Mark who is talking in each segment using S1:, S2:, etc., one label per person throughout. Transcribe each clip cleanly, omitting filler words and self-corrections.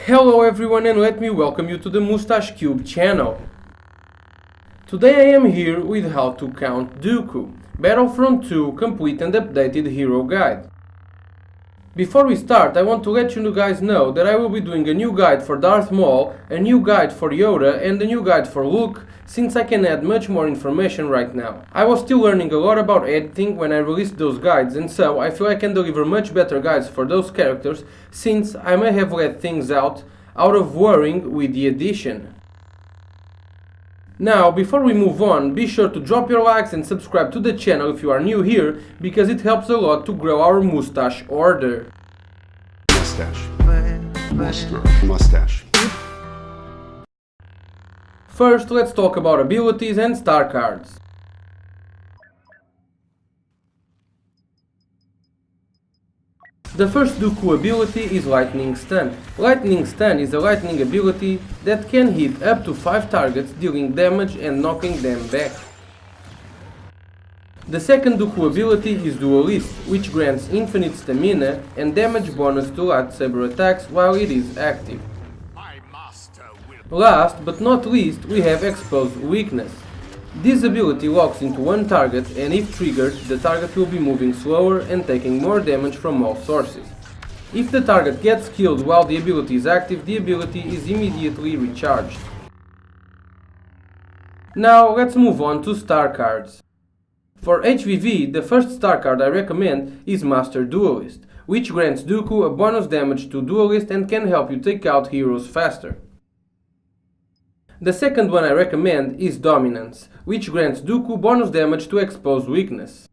S1: Hello everyone, and let me welcome you to the Moustache Cube channel. Today I am here with how to Count Dooku, Battlefront 2 complete and updated hero guide. Before we start, I want to let you guys know that I will be doing a new guide for Darth Maul, a new guide for Yoda and a new guide for Luke, since I can add much more information right now. I was still learning a lot about editing when I released those guides, and so I feel I can deliver much better guides for those characters, since I may have let things out of worrying with the edition. Now, before we move on, be sure to drop your likes and subscribe to the channel if you are new here, because it helps a lot to grow our Moustache order.
S2: Moustache.
S1: First, let's talk about abilities and star cards. The first Dooku ability is Lightning Stun. Lightning Stun is a lightning ability that can hit up to 5 targets, dealing damage and knocking them back. The second Dooku ability is Duolist, which grants infinite stamina and damage bonus to lightsaber attacks while it is active. Last but not least, we have Exposed Weakness. This ability locks into one target, and if triggered, the target will be moving slower and taking more damage from all sources. If the target gets killed while the ability is active, the ability is immediately recharged. Now let's move on to star cards. For HVV, the first star card I recommend is Master Duolist, which grants Dooku a bonus damage to Duolist and can help you take out heroes faster. The second one I recommend is Dominance, which grants Dooku bonus damage to Exposed Weakness.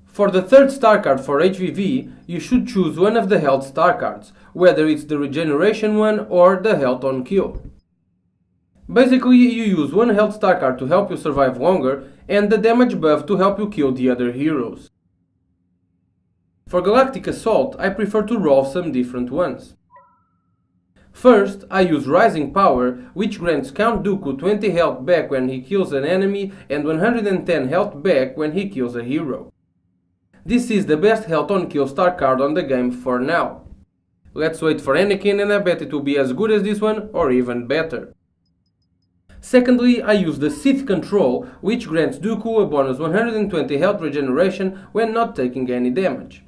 S1: For the third star card for HVV, you should choose one of the health star cards, whether it's the regeneration one or the health on kill. Basically, you use one health star card to help you survive longer and the damage buff to help you kill the other heroes. For Galactic Assault, I prefer to roll some different ones. First, I use Rising Power, which grants Count Dooku 20 health back when he kills an enemy and 110 health back when he kills a hero. This is the best health on kill star card on the game for now. Let's wait for Anakin, and I bet it will be as good as this one or even better. Secondly, I use the Sith Control, which grants Dooku a bonus 120 health regeneration when not taking any damage.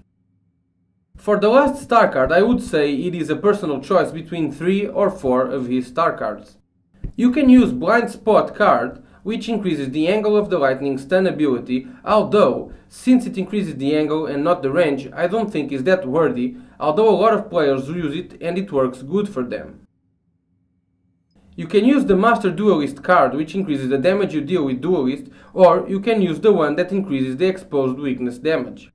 S1: For the last star card, I would say it is a personal choice between 3 or 4 of his star cards. You can use Blind Spot card, which increases the angle of the Lightning Stun ability, although, since it increases the angle and not the range, I don't think is that worthy, although a lot of players use it and it works good for them. You can use the Master Duelist card, which increases the damage you deal with Duelist, or you can use the one that increases the Exposed Weakness damage.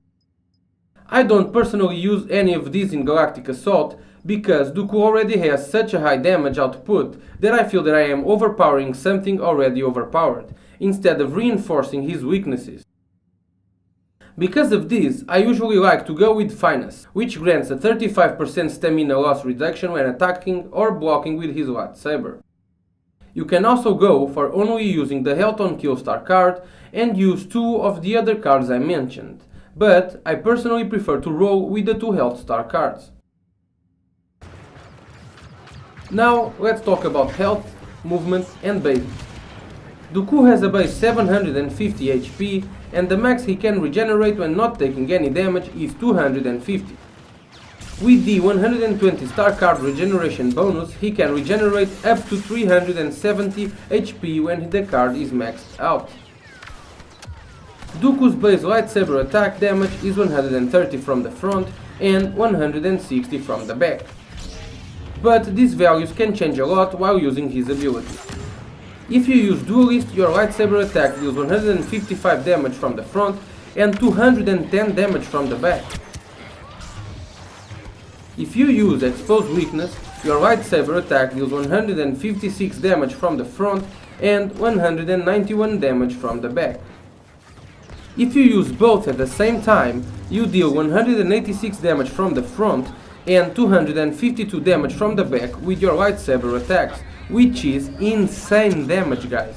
S1: I don't personally use any of these in Galactic Assault, because Dooku already has such a high damage output that I feel that I am overpowering something already overpowered, instead of reinforcing his weaknesses. Because of this, I usually like to go with Finesse, which grants a 35% stamina loss reduction when attacking or blocking with his lightsaber. You can also go for only using the Health on Kill star card and use 2 of the other cards I mentioned, but I personally prefer to roll with the 2 health star cards. Now let's talk about health, movement and base. Dooku has a base 750 HP and the max he can regenerate when not taking any damage is 250. With the 120 star card regeneration bonus, he can regenerate up to 370 HP when the card is maxed out. Dooku's base lightsaber attack damage is 130 from the front and 160 from the back. But these values can change a lot while using his ability. If you use Duelist, your lightsaber attack deals 155 damage from the front and 210 damage from the back. If you use Exposed Weakness, your lightsaber attack deals 156 damage from the front and 191 damage from the back. If you use both at the same time, you deal 186 damage from the front and 252 damage from the back with your lightsaber attacks, which is insane damage, guys.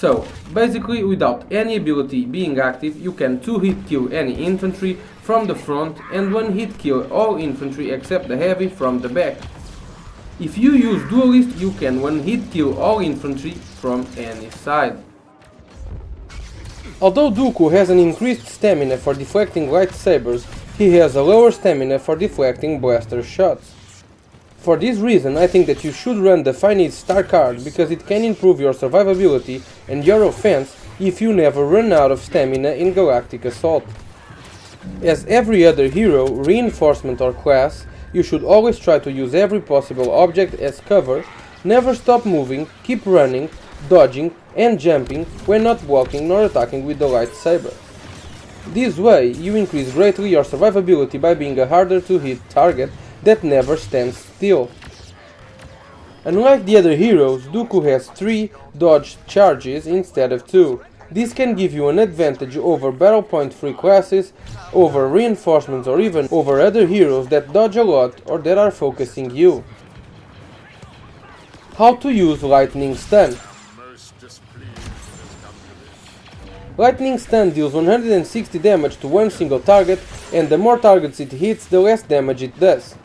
S1: So, basically without any ability being active, you can 2-hit kill any infantry from the front and 1-hit kill all infantry except the heavy from the back. If you use Duolist, you can 1-hit kill all infantry from any side. Although Dooku has an increased stamina for deflecting lightsabers, he has a lower stamina for deflecting blaster shots. For this reason, I think that you should run the finite star card because it can improve your survivability and your offense if you never run out of stamina in Galactic Assault. As every other hero, reinforcement or class, you should always try to use every possible object as cover, never stop moving, keep running, dodging and jumping when not blocking nor attacking with the lightsaber. This way, you increase greatly your survivability by being a harder to hit target that never stands still. Unlike the other heroes, Dooku has 3 dodge charges instead of 2. This can give you an advantage over battle point free classes, over reinforcements or even over other heroes that dodge a lot or that are focusing you. How to use Lightning Stun. Lightning Stun deals 160 damage to one single target, and the more targets it hits, the less damage it does.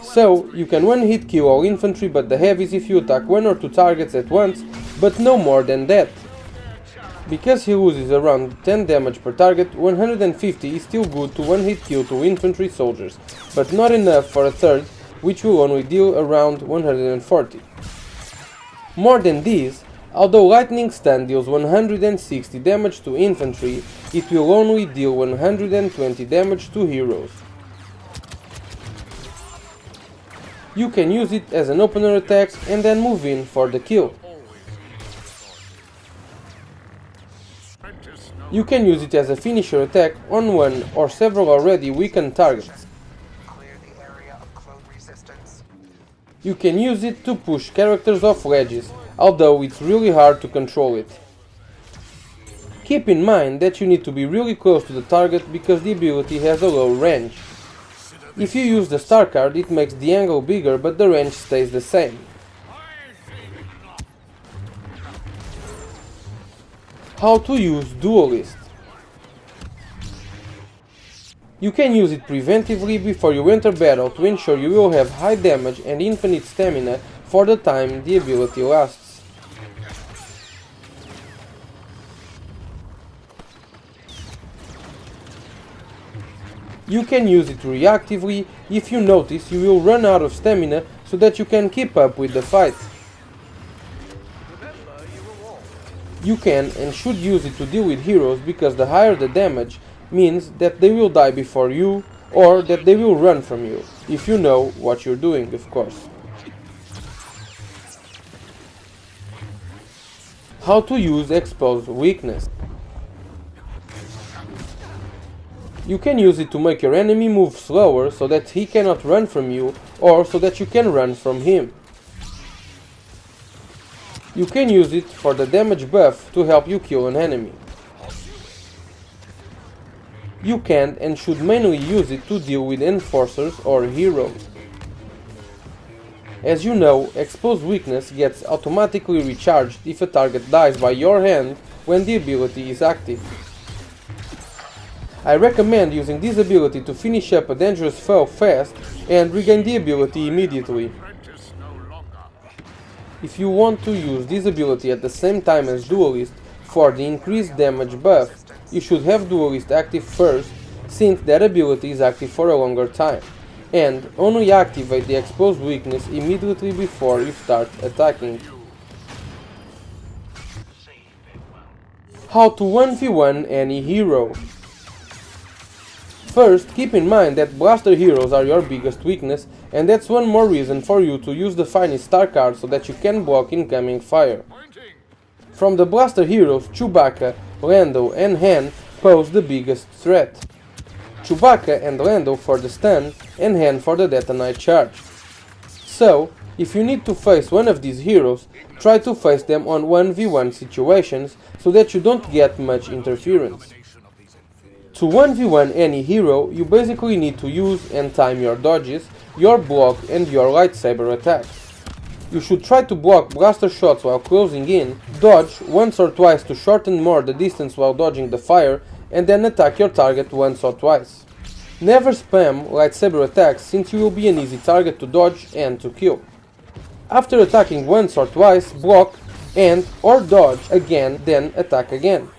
S1: So, you can 1-hit kill all infantry but the heavies if you attack 1 or 2 targets at once, but no more than that. Because he loses around 10 damage per target, 150 is still good to 1-hit kill 2 infantry soldiers, but not enough for a third, which will only deal around 140. More than this, although Lightning Stun deals 160 damage to infantry, it will only deal 120 damage to heroes. You can use it as an opener attack and then move in for the kill. You can use it as a finisher attack on one or several already weakened targets. You can use it to push characters off ledges, although it's really hard to control it. Keep in mind that you need to be really close to the target because the ability has a low range. If you use the star card, it makes the angle bigger but the range stays the same. How to use Duolist. You can use it preventively before you enter battle to ensure you will have high damage and infinite stamina for the time the ability lasts. You can use it reactively if you notice you will run out of stamina so that you can keep up with the fight. You can and should use it to deal with heroes because the higher the damage means that they will die before you or that they will run from you, if you know what you're doing, of course. How to use Expose Weakness. You can use it to make your enemy move slower so that he cannot run from you or so that you can run from him. You can use it for the damage buff to help you kill an enemy. You can and should mainly use it to deal with enforcers or heroes. As you know, Expose Weakness gets automatically recharged if a target dies by your hand when the ability is active. I recommend using this ability to finish up a dangerous foe fast and regain the ability immediately. If you want to use this ability at the same time as Duolist for the increased damage buff, you should have Duolist active first, since that ability is active for a longer time, and only activate the Exposed Weakness immediately before you start attacking. How to 1v1 any hero. First, keep in mind that blaster heroes are your biggest weakness, and that's one more reason for you to use the finest star card so that you can block incoming fire. From the blaster heroes, Chewbacca, Lando and Han pose the biggest threat. Chewbacca and Lando for the stun, and Han for the detonite charge. So, if you need to face one of these heroes, try to face them on 1v1 situations so that you don't get much interference. To 1v1 any hero, you basically need to use and time your dodges, your block and your lightsaber attacks. You should try to block blaster shots while closing in, dodge once or twice to shorten more the distance while dodging the fire, and then attack your target once or twice. Never spam lightsaber attacks since you will be an easy target to dodge and to kill. After attacking once or twice, block and or dodge again, then attack again.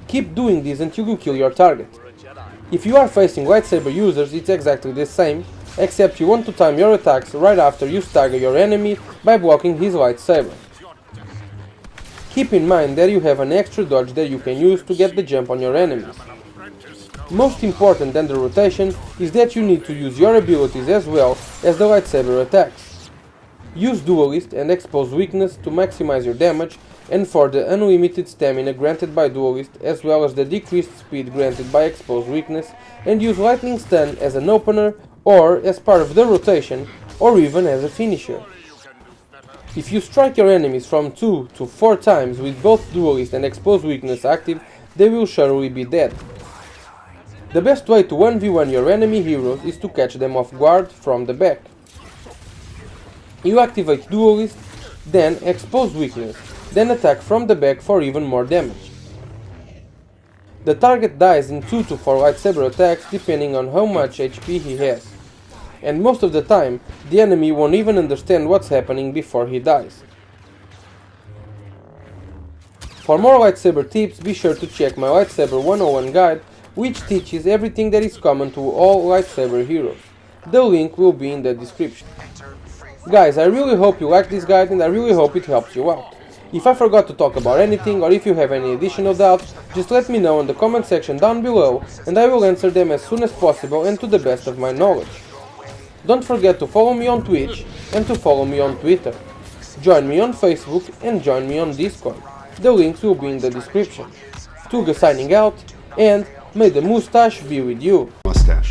S1: Keep doing this until you kill your target. If you are facing lightsaber users, it's exactly the same, except you want to time your attacks right after you stagger your enemy by blocking his lightsaber. Keep in mind that you have an extra dodge that you can use to get the jump on your enemies. Most important than the rotation is that you need to use your abilities as well as the lightsaber attacks. Use Duolist and Expose Weakness to maximize your damage and for the unlimited stamina granted by Duolist as well as the decreased speed granted by Expose Weakness, and use Lightning Stun as an opener or as part of the rotation or even as a finisher. If you strike your enemies from 2 to 4 times with both Duolist and Expose Weakness active, they will surely be dead. The best way to 1v1 your enemy heroes is to catch them off guard from the back. You activate Duolist, then Expose Weakness, then attack from the back for even more damage. The target dies in 2 to 4 lightsaber attacks depending on how much HP he has, and most of the time the enemy won't even understand what's happening before he dies. For more lightsaber tips, be sure to check my Lightsaber 101 guide, which teaches everything that is common to all lightsaber heroes. The link will be in the description. Guys, I really hope you like this guide and I really hope it helps you out. If I forgot to talk about anything or if you have any additional doubts, just let me know in the comment section down below and I will answer them as soon as possible and to the best of my knowledge. Don't forget to follow me on Twitch and to follow me on Twitter. Join me on Facebook and join me on Discord. The links will be in the description. Tuga signing out, and may the moustache be with you.
S2: Mustache.